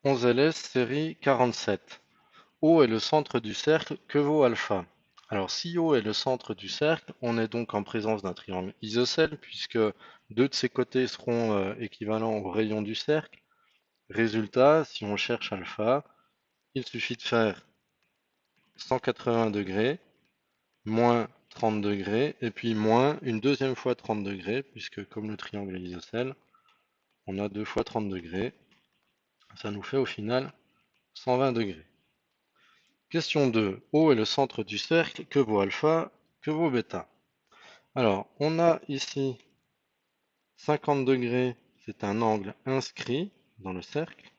11LS série 47. O est le centre du cercle, que vaut alpha? Alors si O est le centre du cercle, on est donc en présence d'un triangle isocèle, puisque deux de ses côtés seront équivalents au rayon du cercle. Résultat, si on cherche alpha, il suffit de faire 180 degrés, moins 30 degrés, et puis moins une deuxième fois 30 degrés, puisque comme le triangle est isocèle, on a deux fois 30 degrés. Ça nous fait au final 120 degrés. Question 2. O est le centre du cercle. Que vaut alpha? Que vaut bêta? Alors, on a ici 50 degrés, c'est un angle inscrit dans le cercle.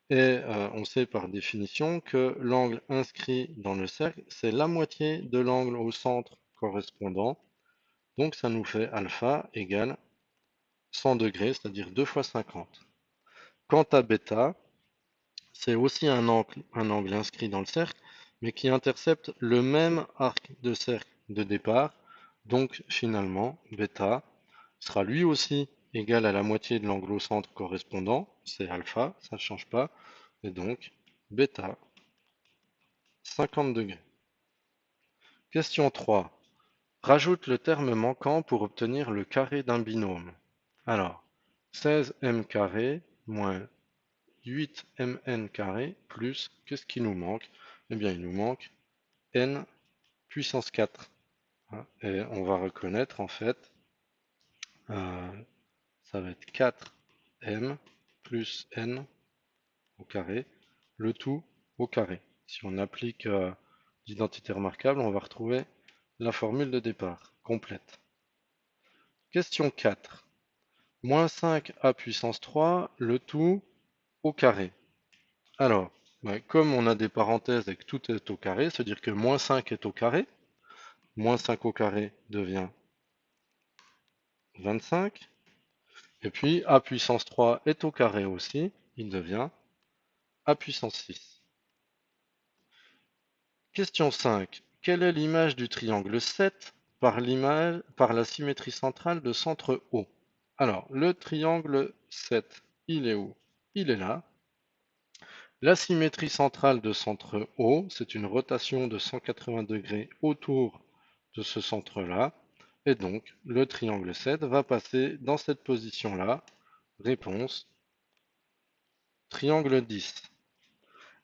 Et on sait par définition que l'angle inscrit dans le cercle, c'est la moitié de l'angle au centre correspondant. Donc ça nous fait alpha égale 100 degrés, c'est-à-dire 2 fois 50. Quant à bêta, c'est aussi un angle inscrit dans le cercle, mais qui intercepte le même arc de cercle de départ. Donc finalement, bêta sera lui aussi égal à la moitié de l'angle au centre correspondant, c'est alpha, ça ne change pas, et donc bêta 50 degrés. Question 3. Rajoute le terme manquant pour obtenir le carré d'un binôme. Alors, 16m carré moins 8mn carré plus, qu'est-ce qui nous manque? Eh bien, il nous manque n puissance 4. Hein. Et on va reconnaître, en fait, euh, ça va être 4m plus n au carré, le tout au carré. Si on applique l'identité remarquable, on va retrouver la formule de départ complète. Question 4. Moins 5a puissance 3, le tout au carré. Alors, comme on a des parenthèses et que tout est au carré, c'est-à-dire que moins 5 est au carré, moins 5 au carré devient 25, et puis a puissance 3 est au carré aussi, il devient a puissance 6. Question 5. Quelle est l'image du triangle 7 par la symétrie centrale de centre O? Alors, le triangle 7, il est où? Il est là. La symétrie centrale de centre O, c'est une rotation de 180 degrés autour de ce centre-là. Et donc, le triangle 7 va passer dans cette position-là. Réponse, triangle 10.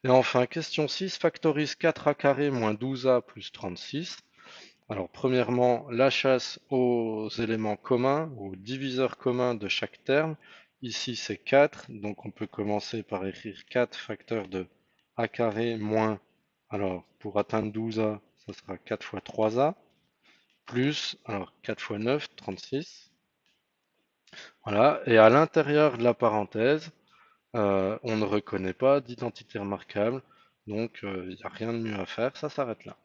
Et enfin, question 6, factorise 4a carré moins 12a plus 36. Alors, premièrement, la chasse aux éléments communs, aux diviseurs communs de chaque terme. Ici, c'est 4, donc on peut commencer par écrire 4 facteurs de a carré moins, alors pour atteindre 12a, ça sera 4 fois 3a, plus, alors 4 fois 9, 36. Voilà, et à l'intérieur de la parenthèse, on ne reconnaît pas d'identité remarquable, donc il n'y a rien de mieux à faire, ça s'arrête là.